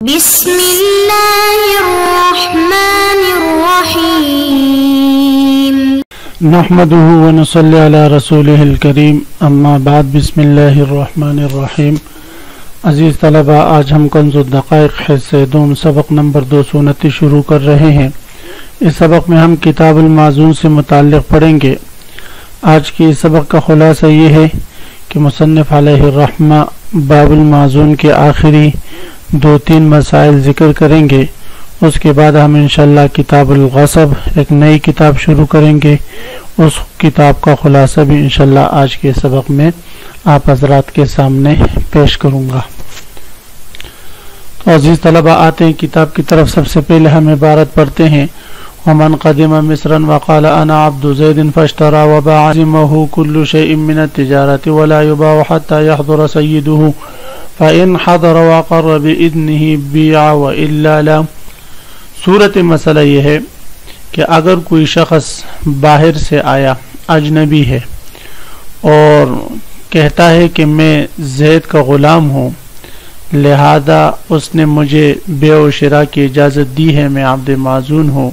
بسم اللہ الرحمن الرحیم نحمده ونصلی علی رسولہ الکریم اما بعد بسم اللہ الرحمن الرحیم۔ عزیز طلبہ، آج ہم کنز الدقائق حصہ دوم سبق نمبر 229 شروع کر رہے ہیں۔ اس سبق میں ہم کتاب المعزون سے متعلق پڑھیں گے۔ آج کی اس سبق کا خلاصہ یہ ہے کہ مصنف علیہ الرحمہ باب المعزون کے آخری 2-3 مسائل ذکر کریں گے۔ اس کے بعد ہم انشاءاللہ کتاب الغصب ایک نئی کتاب شروع کریں گے، اس کتاب کا خلاصہ بھی انشاءاللہ آج کے سبق میں آپ حضرات کے سامنے پیش کروں گا۔ تو عزیز طلبہ، آتے ہیں کتاب کی طرف۔ سب سے پہلے ہم عبارت پڑھتے ہیں: ومن قدم مصرا وقال انا عبد زید فاشترى وباع عزمه كل شيء من التجارة ولا يباع حتى يحضر سيده فإن حضر وقر بإذنه بيع وإلا لا۔ صورت مسئلہ یہ ہے کہ اگر کوئی شخص باہر سے آیا، اجنبی ہے، اور کہتا ہے کہ میں زید کا غلام ہوں، لہذا اس نے مجھے بیع و شراء کی اجازت دی ہے، میں عبد معزون ہوں،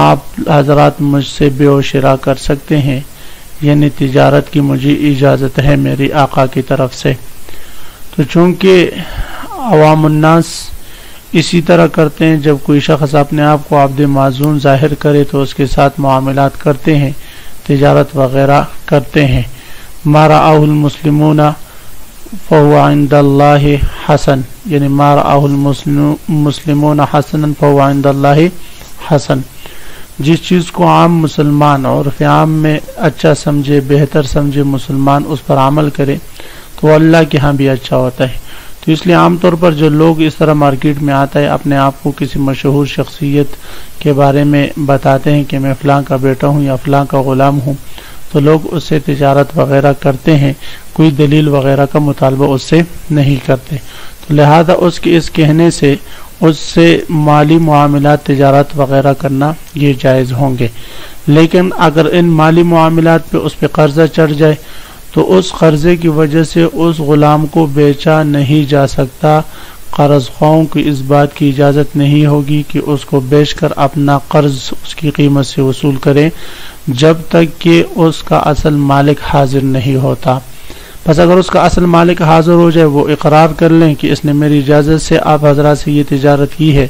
آپ حضرات مجھ سے بیع و شراء کر سکتے ہیں، یعنی تجارت کی مجھے اجازت ہے میری آقا کی طرف سے۔ تو چونکہ عوام الناس اسی طرح کرتے ہیں، جب کوئی شخص اپنے آپ کو عبد معزون ظاہر کرے تو اس کے ساتھ معاملات کرتے ہیں، تجارت وغیرہ کرتے ہیں۔ ما رآہ المسلمون فهو عند اللہ حسن، یعنی ما رآہ المسلمون حسنا فهو عند اللہ حسن۔ جس چیز کو عام مسلمان عرف عام میں اچھا سمجھے، بہتر سمجھے مسلمان، اس پر عمل کرے تو اللہ کے ہاں بھی اچھا ہوتا ہے۔ تو اس لیے عام طور پر جو لوگ اس طرح مارکیٹ میں آتا ہے، اپنے آپ کو کسی مشہور شخصیت کے بارے میں بتاتے ہیں کہ میں فلاں کا بیٹا ہوں یا فلاں کا غلام ہوں، تو لوگ اس سے تجارت وغیرہ کرتے ہیں، کوئی دلیل وغیرہ کا مطالبہ اس سے نہیں کرتے۔ تو لہذا اس کے اس کہنے سے اس سے مالی معاملات، تجارت وغیرہ کرنا یہ جائز ہوں گے۔ لیکن اگر ان مالی معاملات پہ اس پہ قرضہ چڑھ جائے تو اس قرضے کی وجہ سے اس غلام کو بیچا نہیں جا سکتا۔ قرض خواہوں کی اس بات کی اجازت نہیں ہوگی کہ اس کو بیچ کر اپنا قرض اس کی قیمت سے وصول کریں جب تک کہ اس کا اصل مالک حاضر نہیں ہوتا۔ پس اگر اس کا اصل مالک حاضر ہو جائے، وہ اقرار کر لیں کہ اس نے میری اجازت سے آپ حضرات سے یہ تجارت کی ہے،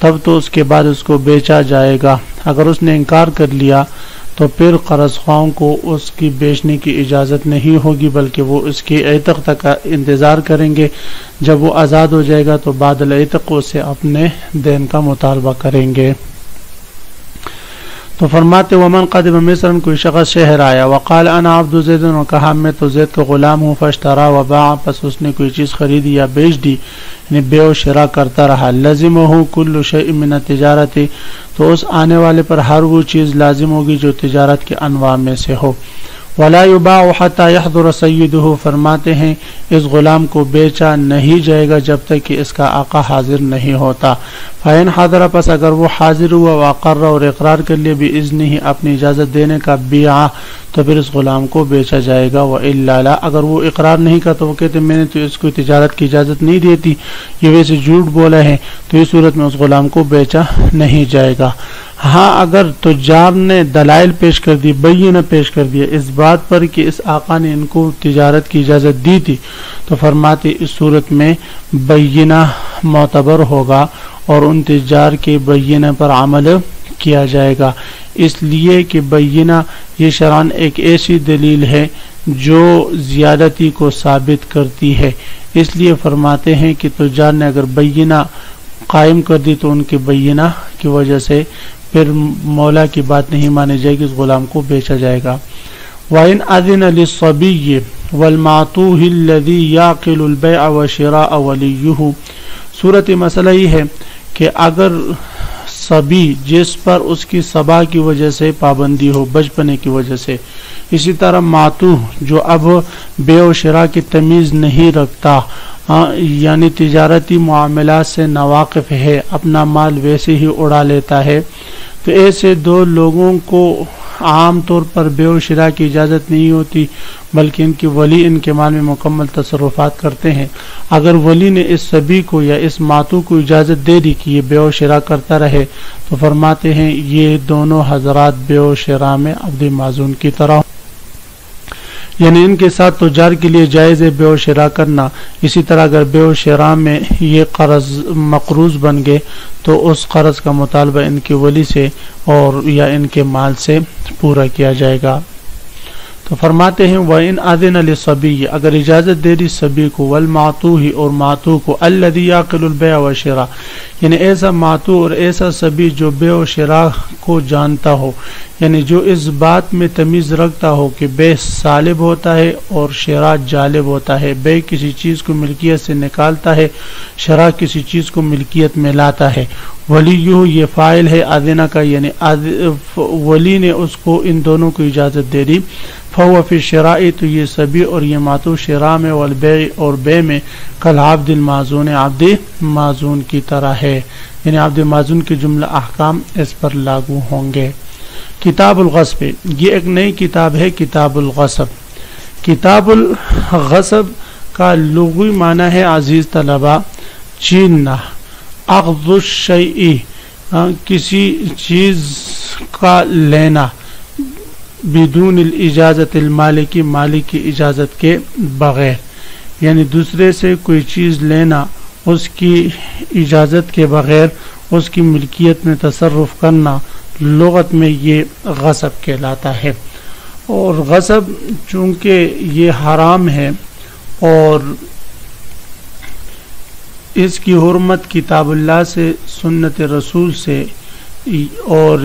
تب تو اس کے بعد اس کو بیچا جائے گا۔ اگر اس نے انکار کر لیا تو پھر قرض خواہوں کو اس کی بیچنے کی اجازت نہیں ہوگی، بلکہ وہ اس کے عتق تک انتظار کریں گے۔ جب وہ آزاد ہو جائے گا تو بعد العتق سے اپنے دین کا مطالبہ کریں گے۔ تو فرماتے ومن قدم مصر، کوئی شخص شہر آیا، وقال انا عبد زید، اور کہا میں تو زید کا غلام ہوں، فاشترى وباع، پس اس نے کوئی چیز خریدی یا بیچ دی، یعنی بیع و شراء کرتا رہا۔ لزمہ کل شیء من التجارت، تو اس آنے والے پر ہر وہ چیز لازم ہوگی جو تجارت کے انواع میں سے ہو۔ ولا يباع حتى يحضر سيده، فرماتے ہیں اس غلام کو بیچا نہیں جائے گا جب تک کہ اس کا آقا حاضر نہیں ہوتا۔ فإن حضر، پس اگر وہ حاضر ہوا، واقر، اور اقرار کر لیا، بإذنه، اپنی اجازت دینے کا، بیع، تو پھر اس غلام کو بیچا جائے گا۔ وإلا لا، اگر وہ اقرار نہیں کرتا، وہ کہتے میں نے تو اس کو تجارت کی اجازت نہیں دیتی، یہ ویسے جھوٹ بولا ہے، تو اس صورت میں اس غلام کو بیچا نہیں جائے گا۔ ہاں اگر تجار نے دلائل پیش کر دی، بینہ پیش کر دیا اس بات پر کہ اس آقا نے ان کو تجارت کی اجازت دی تھی، تو فرماتے اس صورت میں بینہ معتبر ہوگا اور ان تجار کے بینہ پر عمل کیا جائے گا، اس لیے کہ بینہ یہ شرعاً ایک ایسی دلیل ہے جو زیادتی کو ثابت کرتی ہے۔ اس لیے فرماتے ہیں کہ تجار نے اگر بینہ قائم کر دی تو ان کے بینہ کی وجہ سے پھر مولا کی بات نہیں مانی جائے گی، اس غلام کو بیچا جائے گا۔ وَإِنْ أَذِنَ لِلصَّبِيِّ وَالْمَعْطُوهِ الَّذِي يَعْقِلُ الْبَيْعَ وَشِرَاءَ وَلِيُّهُ۔ صورت مسئلہ یہ ہے کہ اگر صبی جس پر اس کی صبا کی وجہ سے پابندی ہو، بچپنے کی وجہ سے، اسی طرح معطوہ جو اب بیع و شراء کی تمیز نہیں رکھتا، یعنی تجارتی معاملات سے ناواقف ہے، اپنا مال ویسے ہی اڑا لیتا ہے، تو ایسے دو لوگوں کو عام طور پر بیع و شراء کی اجازت نہیں ہوتی، بلکہ ان کی ولی ان کے مال میں مکمل تصرفات کرتے ہیں۔ اگر ولی نے اس صبی کو یا اس ماتو کو اجازت دے دی کہ یہ بیع و شراء کرتا رہے تو فرماتے ہیں یہ دونوں حضرات بیع و شراء میں عبد معزون کی طرح، یعنی ان کے ساتھ تجار کے لیے جائز ہے بیع و شراء کرنا۔ اسی طرح اگر بیع و شراء میں یہ قرض مقروض بن گئے تو اس قرض کا مطالبہ ان کے ولی سے اور یا ان کے مال سے پورا کیا جائے گا۔ تو فرماتے ہیں وَإِنْ أَذِنَ لِلصَّبِيِّ، اگر اجازت دے دی صبی کو، وَالْمَعْتُوهِ اور معتوہ کو، الَّذِي يَعْقِلُ الْبَيْعَ وَالشِّرَاءَ، یعنی ایسا معتوہ اور ایسا صبی جو بیع و شراء کو جانتا ہو، یعنی جو اس بات میں تمیز رکھتا ہو کہ بیع سالب ہوتا ہے اور شراء جالب ہوتا ہے، بیع کسی چیز کو ملکیت سے نکالتا ہے، شراء کسی چیز کو ملکیت میں لاتا ہے۔ ولیہ یہ فاعل ہے اذنہ کا، یعنی ولی نے اس کو ان دونوں کو اجازت دے دی، فہو فی الشراء، تو یہ صبی اور یہ معتوہ شراء میں، والبیع اور بیع میں، کل عبد المعزون، عبد معزون کی طرح ہے، یعنی عبد معزون کے جملہ احکام اس پر لاگو ہوں گے۔ کتاب الغصب، یہ ایک نئی کتاب ہے، کتاب الغصب۔ کتاب الغصب کا لغوی معنی ہے عزیز طلبہ چھیننا، اخذ الشیء، کسی چیز کا لینا، بدون الاجازت المالکی، مالک کی اجازت کے بغیر، یعنی دوسرے سے کوئی چیز لینا اس کی اجازت کے بغیر، اس کی ملکیت میں تصرف کرنا، لغت میں یہ غصب کہلاتا ہے۔ اور غصب چونکہ یہ حرام ہے اور اس کی حرمت کتاب اللہ سے، سنت رسول سے اور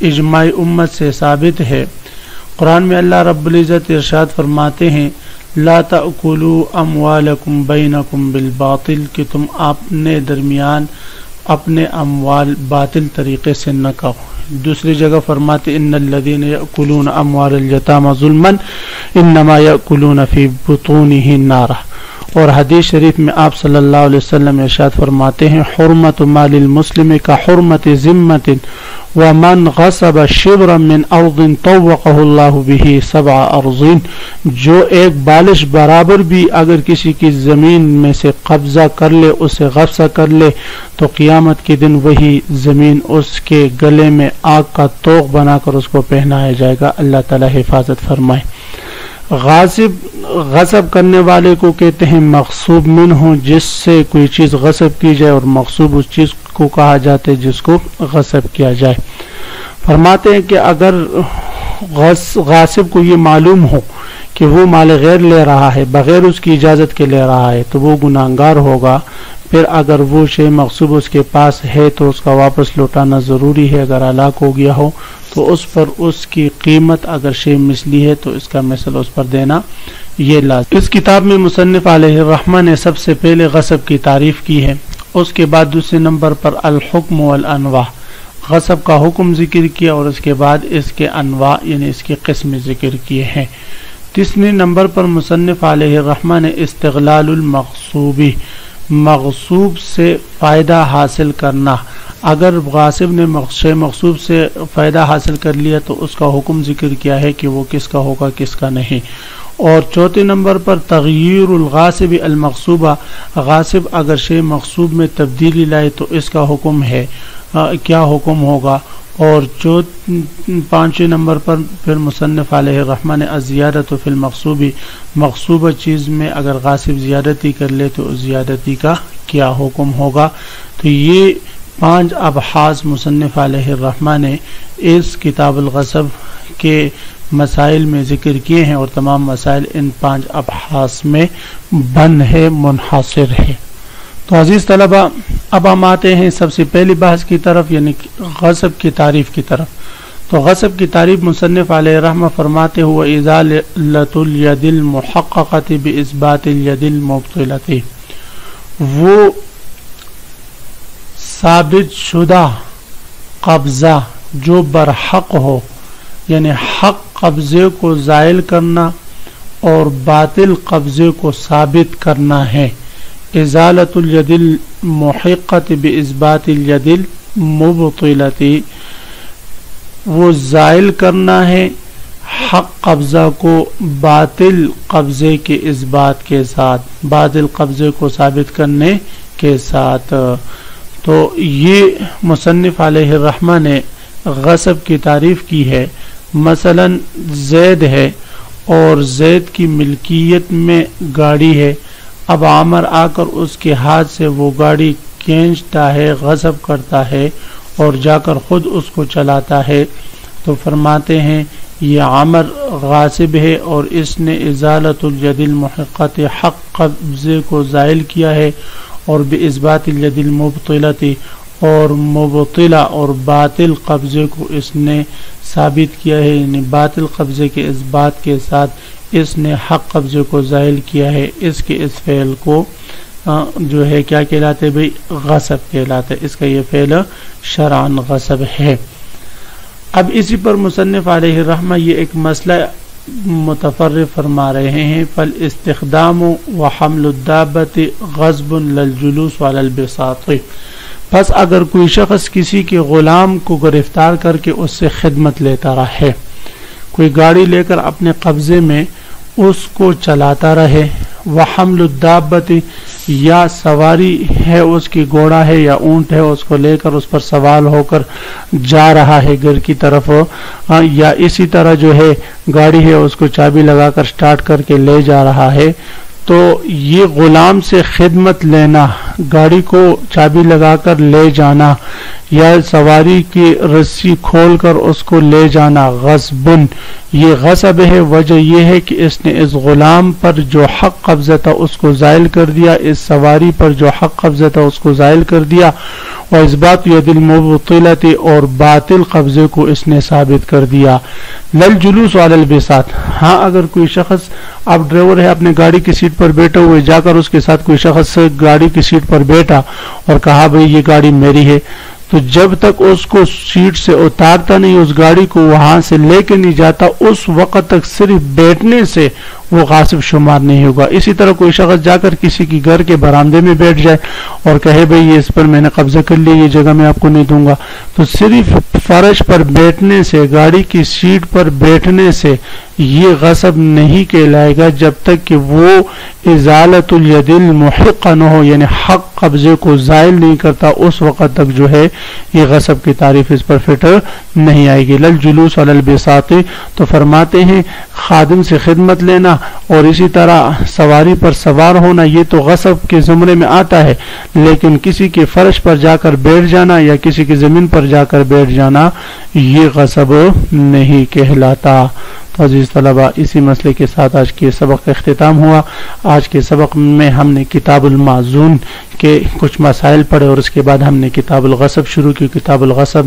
اجماع امت سے ثابت ہے۔ قرآن میں اللہ رب العزت ارشاد فرماتے ہیں لا تأکلوا اموالکم بینکم بالباطل، کہ تم اپنے درمیان اپنے اموال باطل طریقے سے نہ کھاؤ۔ دوسری جگہ فرماتے ان الذین یأکلون اموال الیتامی ظلما انما یأکلون فی بطونہم نارا۔ اور حدیث شریف میں آپ صلی اللہ علیہ وسلم ارشاد فرماتے ہیں حرمت مال المسلم کا حرمت ذمت ومن غصب شبرا من ارض طوقہ اللہ به 7 ارضین، جو ایک بالش برابر بھی اگر کسی کی زمین میں سے قبضہ کر لے، اسے غصب کر لے، تو قیامت کے دن وہی زمین اس کے گلے میں آگ کا توق بنا کر اس کو پہنایا جائے گا۔ اللہ تعالی حفاظت فرمائے۔ غصب کرنے والے کو کہتے ہیں مغصوب منہ، جس سے کوئی چیز غصب کی جائے، اور مغصوب اس چیز کو کہا جاتا ہے جس کو غصب کیا جائے۔ فرماتے ہیں کہ اگر غاصب کو یہ معلوم ہو کہ وہ مال غیر لے رہا ہے، بغیر اس کی اجازت کے لے رہا ہے، تو وہ گناہگار ہوگا۔ پھر اگر وہ شے مغصوب اس کے پاس ہے تو اس کا واپس لوٹانا ضروری ہے۔ اگر ہلاک ہو گیا ہو تو اس پر اس کی قیمت، اگر شے مثلی ہے تو اس کا مثل اس پر دینا یہ لازم۔ اس کتاب میں مصنف علیہ الرحمہ نے سب سے پہلے غصب کی تعریف کی ہے، اس کے بعد دوسرے نمبر پر الحکم والانواع، غصب کا حکم ذکر کیا، اور اس کے بعد اس کے انواع یعنی اس کی قسم ذکر کیے ہیں۔ تیسرے نمبر پر مصنف علیہ الرحمہ نے استغلال المغصوبی، مغصوب سے فائدہ حاصل کرنا۔ اگر غاصب نے مغصوب سے فائدہ حاصل کر لیا تو اس کا حکم ذکر کیا ہے کہ وہ کس کا ہوگا کس کا نہیں۔ اور چوتھے نمبر پر تغییر الغاصب المغصوبہ، غاصب اگر شے مغصوب میں تبدیلی لائے تو اس کا حکم ہے، کیا حکم ہوگا۔ اور پانچویں نمبر پر پھر مصنف علیہ الرحمہ نے الزیادۃ فی المغصوبی، مغصوبہ چیز میں اگر غاصب زیادتی کر لے تو اس زیادتی کا کیا حکم ہوگا۔ تو یہ 5 ابحاث مصنف علیہ الرحمہ نے اس کتاب الغصب کے مسائل میں ذکر کیے ہیں، اور تمام مسائل ان 5 ابحاث میں بند ہے، منحصر ہے۔ تو عزیز طلبہ، اب ہم آتے ہیں سب سے پہلی بحث کی طرف، یعنی غصب کی تعریف کی طرف۔ تو غصب کی تعریف مصنف علیہ الرحمہ فرماتے ہوئے ازالۃ الید المحققۃ باثبات الید المبطلۃ، وہ ثابت شدہ قبضہ جو برحق ہو، یعنی حق قبضے کو زائل کرنا اور باطل قبضے کو ثابت کرنا ہے۔ ازالۃ الید المحقۃ باثبات الید المبطلۃ، وہ زائل کرنا ہے حق قبضہ کو باطل قبضے کے اس بات کے ساتھ، باطل قبضے کو ثابت کرنے کے ساتھ۔ تو یہ مصنف علیہ الرحمہ نے غصب کی تعریف کی ہے۔ مثلا زید ہے اور زید کی ملکیت میں گاڑی ہے، اب عامر آ کر اس کے ہاتھ سے وہ گاڑی کھینچتا ہے، غصب کرتا ہے اور جا کر خود اس کو چلاتا ہے، تو فرماتے ہیں یہ عامر غاصب ہے اور اس نے ازالت الید المحقت حق قبضے کو زائل کیا ہے، اور باثبات الید المبطلۃ اور مبطلہ اور باطل قبضے کو اس نے ثابت کیا ہے، یعنی باطل قبضے کے اس بات کے ساتھ اس نے حق قبضے کو زائل کیا ہے۔ اس کے اس فعل کو جو ہے کیا کہلاتے بھئی؟ غصب کہلاتے، اس کا یہ فعل شرعاً غصب ہے۔ اب اسی پر مصنف علیہ الرحمہ یہ ایک مسئلہ متفرع فرما رہے ہیں، فالاستخدام وحمل الدابۃ غصب للجلوس علی البساط۔ پس اگر کوئی شخص کسی کے غلام کو گرفتار کر کے اس سے خدمت لیتا رہے، کوئی گاڑی لے کر اپنے قبضے میں اس کو چلاتا رہے، وحمل الدابۃ یا سواری ہے اس کی، گھوڑا ہے یا اونٹ ہے، اس کو لے کر اس پر سوار ہو کر جا رہا ہے گھر کی طرف، یا اسی طرح جو ہے گاڑی ہے اس کو چابی لگا کر سٹارٹ کر کے لے جا رہا ہے، تو یہ غلام سے خدمت لینا، گاڑی کو چابی لگا کر لے جانا یا سواری کی رسی کھول کر اس کو لے جانا، غصبن یہ غصب ہے۔ وجہ یہ ہے کہ اس نے اس غلام پر جو حق قبضہ تھا اس کو زائل کر دیا، اس سواری پر جو حق قبضہ تھا اس کو زائل کر دیا، اور اثبات ید المبطلۃ اور باطل قبضے کو اس نے ثابت کر دیا۔ للجلوس علی البساط، ہاں اگر کوئی شخص، اب ڈرائیور ہے اپنے گاڑی کی سیٹ پر بیٹھے ہوئے، جا کر اس کے ساتھ کوئی شخص گاڑی کی سیٹ پر بیٹھا اور کہا بھئی یہ گاڑی میری ہے، تو جب تک اس کو سیٹ سے اتارتا نہیں، اس گاڑی کو وہاں سے لے کے نہیں جاتا، اس وقت تک صرف بیٹھنے سے وہ غاصب شمار نہیں ہوگا۔ اسی طرح کوئی شخص جا کر کسی کی گھر کے برآمدے میں بیٹھ جائے اور کہے بھئی یہ اس پر میں نے قبضہ کر لیا، یہ جگہ میں آپ کو نہیں دوں گا، تو صرف فرش پر بیٹھنے سے، گاڑی کی سیٹ پر بیٹھنے سے یہ غصب نہیں کہلائے گا جب تک کہ وہ ازالت الید المحق نہ ہو، یعنی حق قبضے کو زائل نہیں کرتا، اس وقت تک جو ہے یہ غصب کی تعریف اس پر فٹ نہیں آئے گی۔ للجلوس علی البساط، تو فرماتے ہیں خادم سے خدمت لینا اور اسی طرح سواری پر سوار ہونا یہ تو غصب کے زمرے میں آتا ہے، لیکن کسی کے فرش پر جا کر بیٹھ جانا یا کسی کی زمین پر جا کر بیٹھ جانا یہ غصب نہیں کہلاتا۔ عزیز طلبہ، اسی مسئلے کے ساتھ آج کے سبق کا اختتام ہوا۔ آج کے سبق میں ہم نے کتاب المعزون کے کچھ مسائل پڑھے اور اس کے بعد ہم نے کتاب الغصب شروع کی۔ کتاب الغصب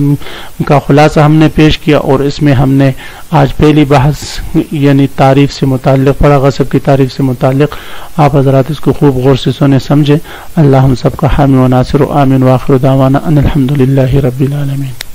کا خلاصہ ہم نے پیش کیا اور اس میں ہم نے آج پہلی بحث یعنی تعریف سے متعلق پڑھا، غصب کی تعریف سے متعلق۔ آپ حضرات اس کو خوب غور سے سنیں سمجھیں۔ اللہ ہم سب کا حامی و ناصر و آمین، وآخر دعوانا ان الحمدللہ رب العالمین۔